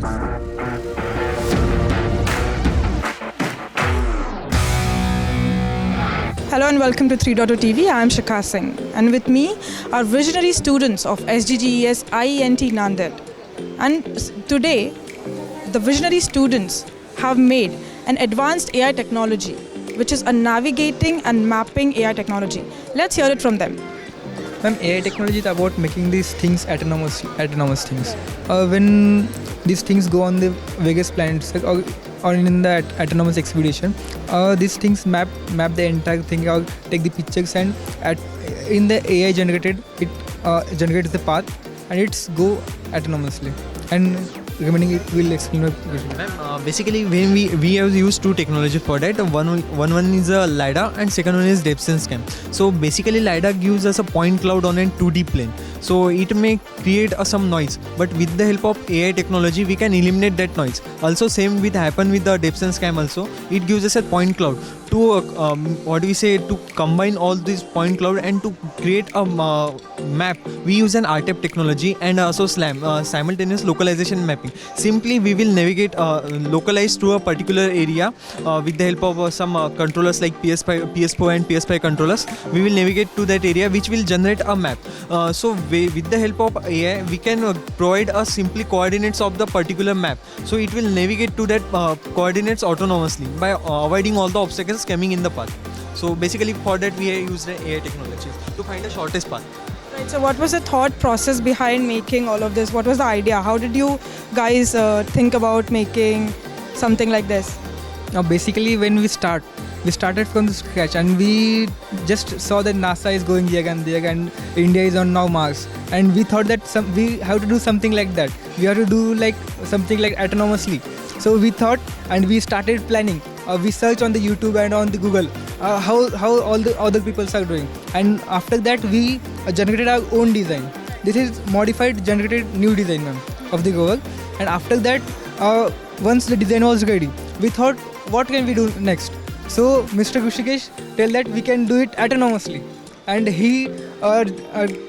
Hello and welcome to 3.0 TV. I am Shikha Singh, and with me are visionary students of SGGES IENT Nanded. And today, the visionary students have made an advanced AI technology, which is a navigating and mapping AI technology. Let's hear it from them. Ma'am, AI technology is about making these things autonomous things. When these things go on the various planets or in the autonomous expedition, these things map the entire thing or take the pictures, and in the AI generated, it generates the path and it's go autonomously. And remaining it will explain. Ma'am, basically when we have used two technology for that. One is a LiDAR and second one is depth sense cam. So basically LiDAR gives us a point cloud on a 2D plane. So it may create some noise, but with the help of AI technology we can eliminate that noise. Also same with happen with the depth sense cam also. It gives us a point cloud to to combine all these point cloud and to create a map. We use an RTEP technology and also simultaneous localization mapping. Simply we will navigate localize to a particular area with the help of some controllers like PS4 and PS5 controllers. We will navigate to that area which will generate a map. So with the help of AI we can provide simply coordinates of the particular map. So it will navigate to that coordinates autonomously by avoiding all the obstacles coming in the path. So basically for that we used the AI technology to find the shortest path. Right, so what was the thought process behind making all of this? What was the idea? How did you guys think about making something like this? Now basically when we started from the scratch, and we just saw that NASA is going here and there and India is on now Mars, and we thought that we have to do something like that. We have to do like something like autonomously. So we thought and we started planning. We searched on the YouTube and on the Google how all the other people are doing, and after that we generated our own design. This is modified generated new design, ma'am, of the rover. And after that, once the design was ready, we thought what can we do next. So Mr. Rushikesh tell that we can do it autonomously, and he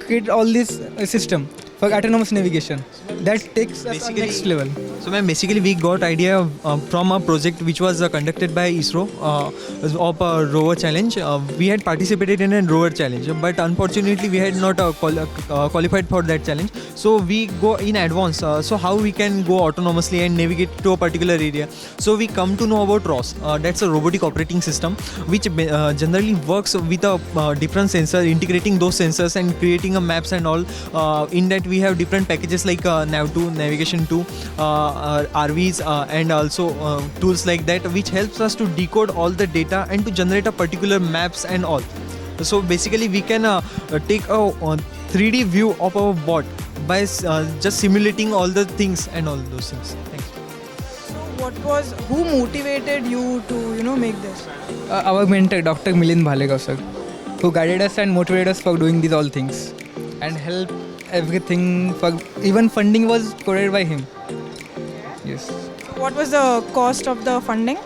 created all this system for autonomous navigation that takes us to next level. So ma'am, basically we got idea from a project which was conducted by ISRO of a rover challenge. We had participated in a rover challenge, but unfortunately we had not qualified for that challenge. So we go in advance. So how we can go autonomously and navigate to a particular area. So we come to know about ROS. That's a robotic operating system which generally works with a different sensor, integrating those sensors and creating a maps and all. In that we have different packages like Nav2, Navigation 2, RVs and also tools like that, which helps us to decode all the data and to generate a particular maps and all. So basically we can take a 3D view of our bot by just simulating all the things and all those things. Thanks. So who motivated you to make this? Our mentor Dr. Milind Bhalegaon sir, who guided us and motivated us for doing these all things and help everything. For even funding was provided by him. Yes. What was the cost of the funding?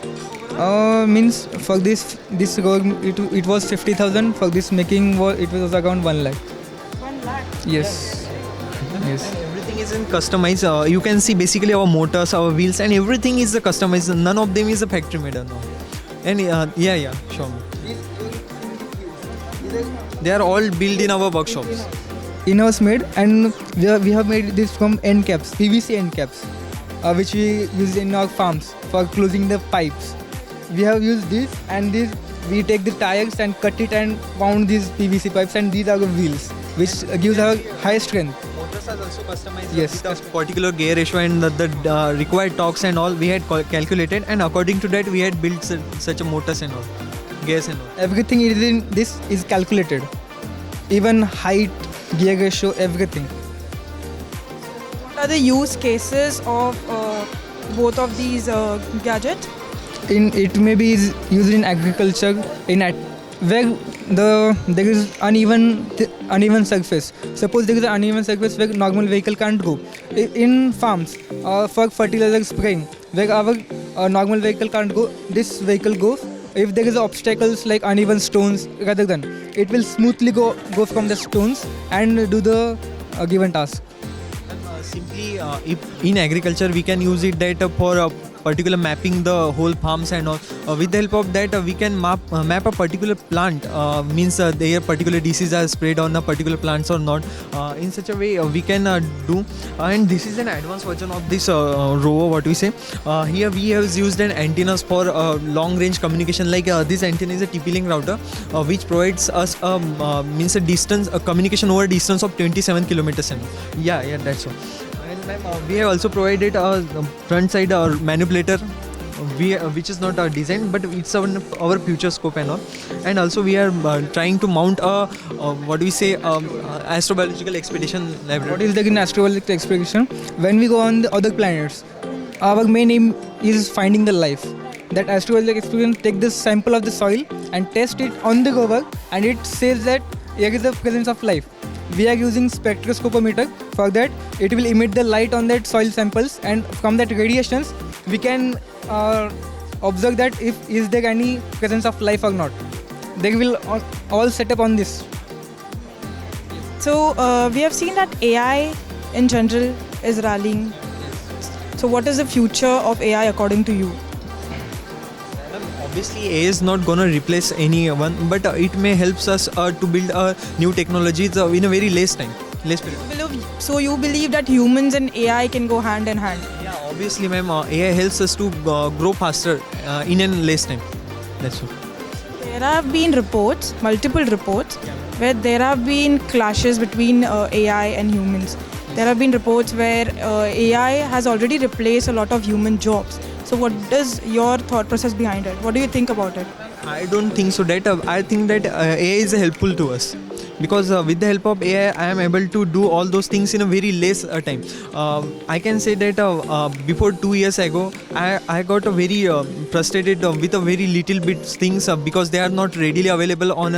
Means for this work it was 50,000. For this making it was around 1 lakh. 1 lakh. Yes. Yes. Everything is in customized. You can see basically our motors, our wheels, and everything is customized. None of them is a factory made. No. And yeah, sure. They are all built in our workshops. In-house made, and we have made this from end caps, PVC end caps, which we use in our farms for closing the pipes. We have used this, and this we take the tires and cut it and wound these PVC pipes, and these are the wheels, which gives our high strength. Motors are also customized Yes. with a particular gear ratio and the required torques and all we had calculated, and according to that we had built such a motors and all, gears and all. Everything in this is calculated, even height, gear ratio, everything. What are the use cases of both of these gadgets? It may be used in agriculture, where there is uneven surface. Suppose there is an uneven surface where normal vehicle can't go. In farms, for fertilizer spraying, where our normal vehicle can't go, this vehicle goes. If there is obstacles like uneven stones, rather than it will smoothly go from the stones and do the given task. Simply basically, if in agriculture we can use it that for particular mapping the whole farms and all. With the help of that, we can map a particular plant. Means their particular diseases are spread on a particular plants or not. In such a way, we can do. And this is an advanced version of this rover. What we say here, we have used an antennas for long range communication. Like this antenna is a TP-Link router, which provides us means a distance, a communication over a distance of 27 kilometers. Yeah, that's so. And ma'am, we have also provided a front side manipulator, which is not designed, but it's our future scope and all. And also we are trying to mount a what do we say astrobiological expedition laboratory. What is the astrobiological expedition? When we go on the other planets, our main aim is finding the life. That astrobiological expedition take this sample of the soil and test it on the rover, and it says that here is the presence of life. We are using spectroscopometer. For that, it will emit the light on that soil samples, and from that radiations, we can observe that if is there any presence of life or not. They will all set up on this. So we have seen that AI in general is rallying. So what is the future of AI according to you? Obviously, AI is not gonna replace anyone, but it may helps us to build new technologies in a very less time, less period. So you believe that humans and AI can go hand in hand? Yeah, obviously, ma'am. AI helps us to grow faster in a less time. That's all. There have been reports, multiple reports, where there have been clashes between AI and humans. There have been reports where AI has already replaced a lot of human jobs. So what is your thought process behind it? What do you think about it? I don't think so. That I think that AI is helpful to us, because with the help of AI, I am able to do all those things in a very less time. I can say that before 2 years ago, I got a very frustrated with a very little bit things because they are not readily available on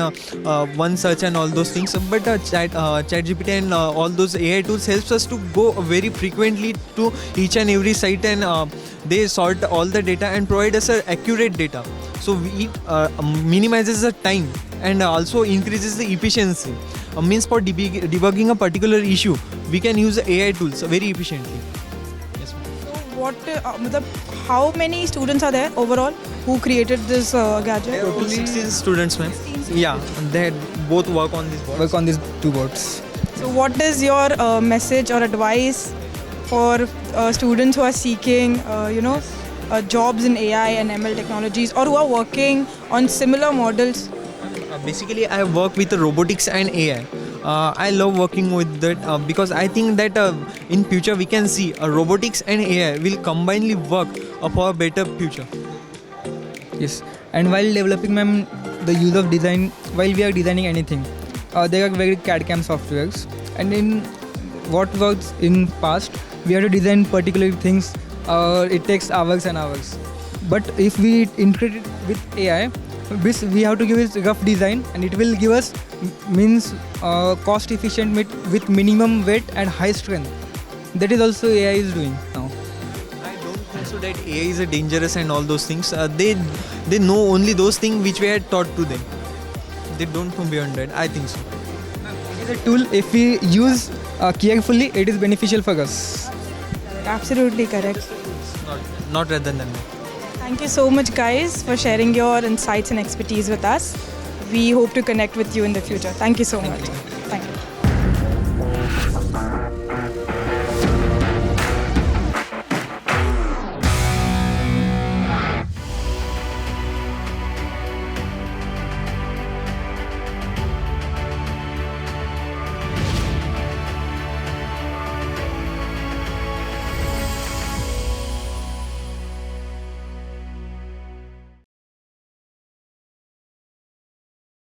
one search and all those things. But ChatGPT and all those AI tools helps us to go very frequently to each and every site, and they sort all the data and provide us accurate data. So it minimizes the time and also increases the efficiency. Means for debugging a particular issue, we can use AI tools very efficiently. Yes, ma'am. So how many students are there overall who created this gadget? Total 16 students, ma'am. Yeah, they both work on this board. Work on these two boards. So what is your message or advice for students who are seeking, jobs in AI and ML technologies, or who are working on similar models? Basically, I work with robotics and AI. I love working with that because I think that in future we can see robotics and AI will combinedly work for a better future. Yes, and while developing, ma'am, the use of design, while we are designing anything, there are very CAD/CAM softwares, and in what works in past, we have to design particular things. It takes hours and hours. But if we integrate it with AI, we have to give it rough design, and it will give us cost efficient with minimum weight and high strength. That is also AI is doing now. I don't think so that AI is dangerous and all those things. They know only those things which we had taught to them. They don't know beyond that. I think so. It is a tool. If we use carefully, it is beneficial for us. Absolutely correct. Not rather than that. Thank you so much, guys, for sharing your insights and expertise with us. We hope to connect with you in the future. Thank you so much.